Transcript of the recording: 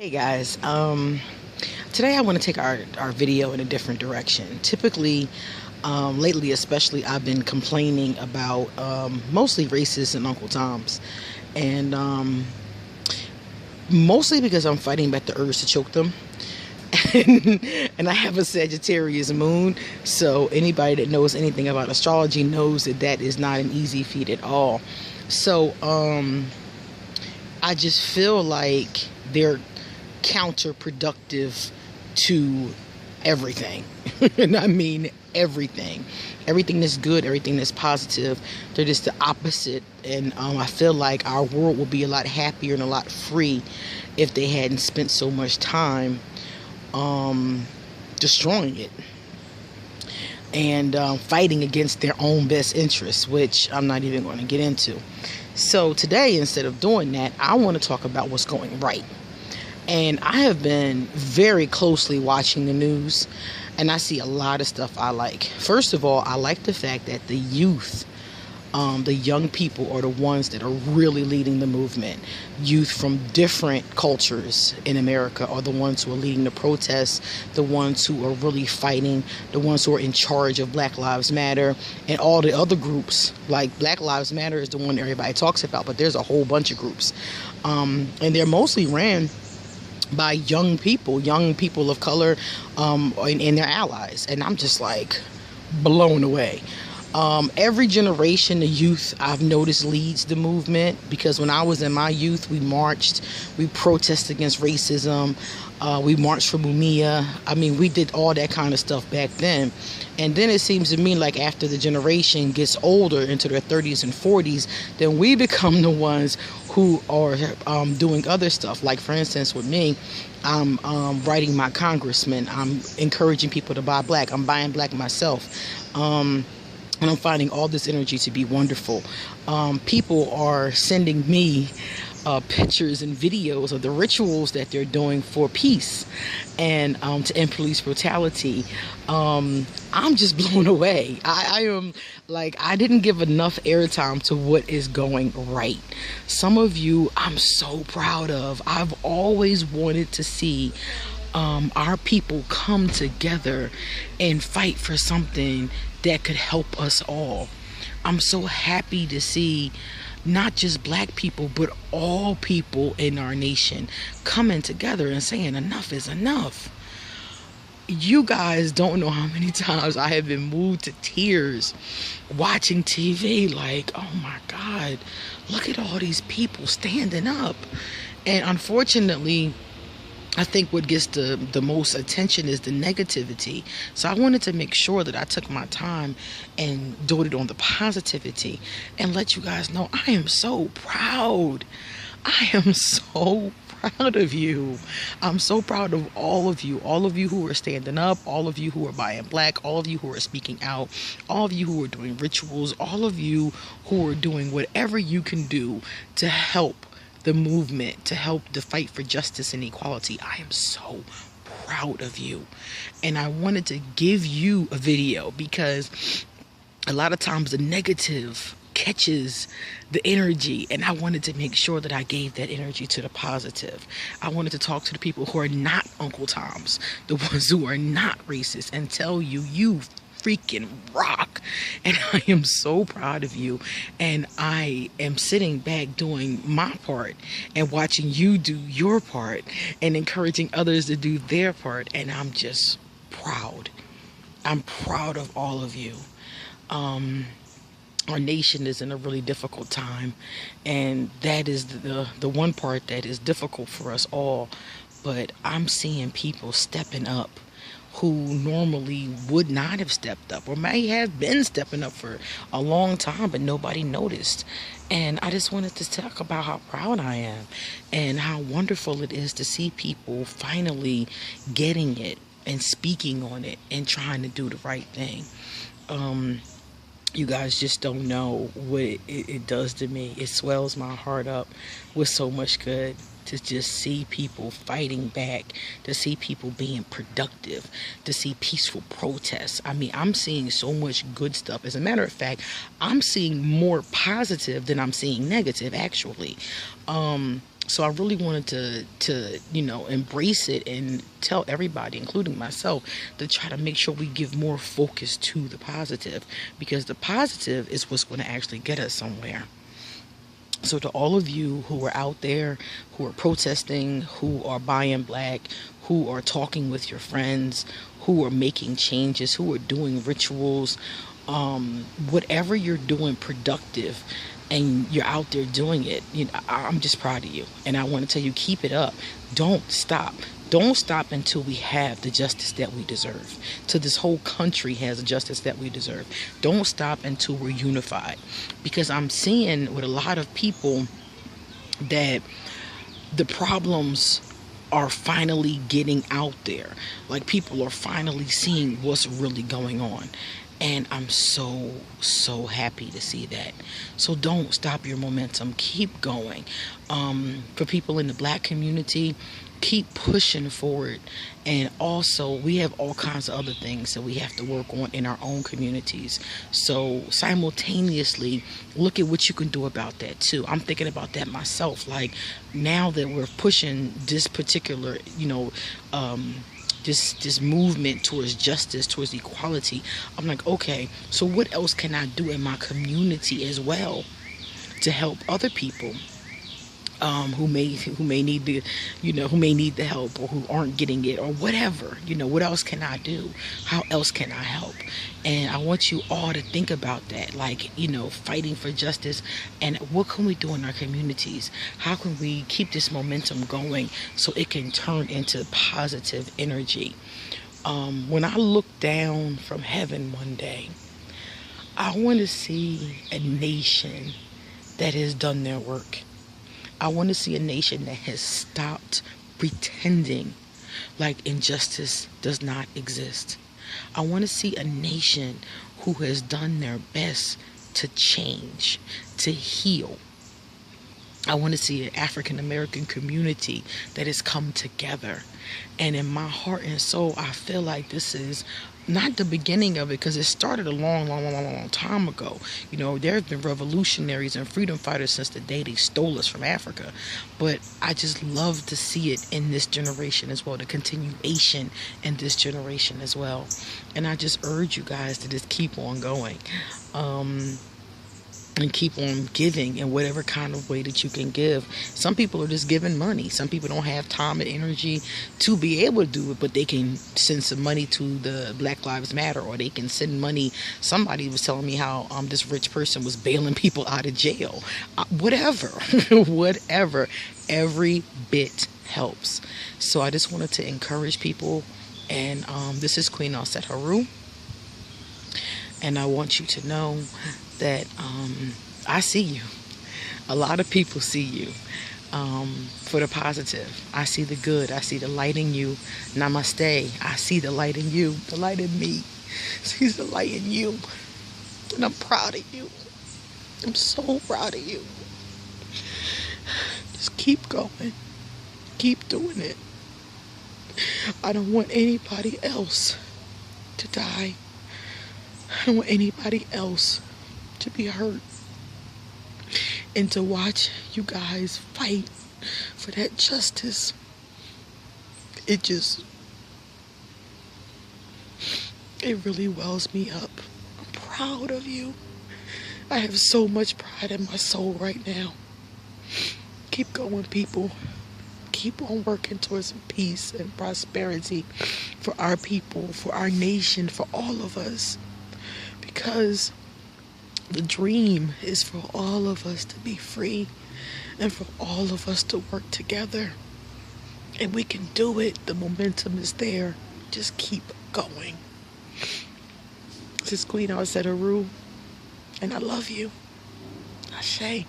Hey guys, today I want to take our video in a different direction. Typically, lately especially, I've been complaining about mostly racists and Uncle Toms. And mostly because I'm fighting back the urge to choke them. And I have a Sagittarius moon, so anybody that knows anything about astrology knows that that is not an easy feat at all. So I just feel like they're counterproductive to everything. And I mean everything. Everything that's good, everything that's positive, they're just the opposite. And I feel like our world would be a lot happier and a lot free if they hadn't spent so much time destroying it and fighting against their own best interests, which I'm not even going to get into. So today, instead of doing that, I want to talk about what's going right. And I have been very closely watching the news, and I see a lot of stuff I like. First of all, I like the fact that the youth, the young people, are the ones that are really leading the movement. Youth from different cultures in America are the ones who are leading the protests, the ones who are really fighting, the ones who are in charge of Black Lives Matter, and all the other groups. Like Black Lives Matter is the one everybody talks about, but there's a whole bunch of groups. And they're mostly ran by young people of color, and their allies. And I'm just like blown away. Every generation, the youth, I've noticed, leads the movement, because when I was in my youth, we marched, we protested against racism, we marched for Mumia. I mean, we did all that kind of stuff back then. And then it seems to me like after the generation gets older, into their 30s and 40s, then we become the ones who are doing other stuff. Like, for instance, with me, I'm writing my congressman. I'm encouraging people to buy black. I'm buying black myself. And I'm finding all this energy to be wonderful. People are sending me pictures and videos of the rituals that they're doing for peace and to end police brutality. I'm just blown away. I am like, I didn't give enough airtime to what is going right. Some of you I'm so proud of. I've always wanted to see our people come together and fight for something that could help us all. I'm so happy to see not just black people, but all people in our nation coming together and saying enough is enough. You guys don't know how many times I have been moved to tears watching TV. Like, oh my God, look at all these people standing up. And unfortunately, I think what gets the most attention is the negativity. So I wanted to make sure that I took my time and doted on the positivity and let you guys know I am so proud. I am so proud of you. I'm so proud of all of you who are standing up, all of you who are buying black, all of you who are speaking out, all of you who are doing rituals, all of you who are doing whatever you can do to help the movement, to help the fight for justice and equality. I am so proud of you. And I wanted to give you a video because a lot of times the negative catches the energy, and I wanted to make sure that I gave that energy to the positive. I wanted to talk to the people who are not Uncle Toms, the ones who are not racist, and tell you, you freaking rock. And I am so proud of you, and I am sitting back doing my part and watching you do your part and encouraging others to do their part. And I'm just proud. I'm proud of all of you. Our nation is in a really difficult time, and that is the one part that is difficult for us all. But I'm seeing people stepping up who normally would not have stepped up, or may have been stepping up for a long time, but nobody noticed. And I just wanted to talk about how proud I am and how wonderful it is to see people finally getting it and speaking on it and trying to do the right thing. You guys just don't know what it does to me. It swells my heart up with so much good to just see people fighting back, to see people being productive, to see peaceful protests. I mean, I'm seeing so much good stuff. As a matter of fact, I'm seeing more positive than I'm seeing negative, actually. So I really wanted to embrace it and tell everybody, including myself, to try to make sure we give more focus to the positive, because the positive is what's going to actually get us somewhere. So to all of you who are out there, who are protesting, who are buying black, who are talking with your friends, who are making changes, who are doing rituals, whatever you're doing productive, and you're out there doing it, I'm just proud of you. And I want to tell you, keep it up. Don't stop. Don't stop until we have the justice that we deserve. Till this whole country has the justice that we deserve. Don't stop until we're unified. Because I'm seeing with a lot of people that the problems are finally getting out there. Like, people are finally seeing what's really going on. And I'm so, so happy to see that. So don't stop your momentum. Keep going. For people in the black community, keep pushing forward. And also, we have all kinds of other things that we have to work on in our own communities. So simultaneously, look at what you can do about that too. I'm thinking about that myself. Like, now that we're pushing this particular, this movement towards justice, towards equality, I'm like, okay, so what else can I do in my community as well to help other people who may need the who may need the help, or who aren't getting it, or whatever. What else can I do? How else can I help? And I want you all to think about that, like, fighting for justice, and what can we do in our communities? How can we keep this momentum going so it can turn into positive energy? When I look down from heaven one day, I want to see a nation that has done their work. I want to see a nation that has stopped pretending like injustice does not exist. I want to see a nation who has done their best to change, to heal. I want to see an African American community that has come together. And in my heart and soul, I feel like this is not the beginning of it, because it started a long time ago. There have been revolutionaries and freedom fighters since the day they stole us from Africa. But I just love to see it in this generation as well, the continuation in this generation as well. And I just urge you guys to just keep on going. And keep on giving in whatever kind of way that you can give. Some people are just giving money. Some people don't have time and energy to be able to do it, but they can send some money to the Black Lives Matter, or they can send money. Somebody was telling me how this rich person was bailing people out of jail. Whatever. Whatever. Every bit helps. So I just wanted to encourage people. And this is Queen Alset Haru. And I want you to know that I see you. A lot of people see you for the positive. I see the good. I see the light in you. Namaste. I see the light in you. The light in me sees the light in you. And I'm proud of you. I'm so proud of you. Just keep going. Keep doing it. I don't want anybody else to die. I don't want anybody else to be hurt. And to watch you guys fight for that justice, it really wells me up. I'm proud of you. I have so much pride in my soul right now. Keep going, people. Keep on working towards peace and prosperity for our people, for our nation, for all of us. Because the dream is for all of us to be free, and for all of us to work together. And we can do it. The momentum is there. Just keep going. This is Queen Alset Haru, and I love you. Ashe.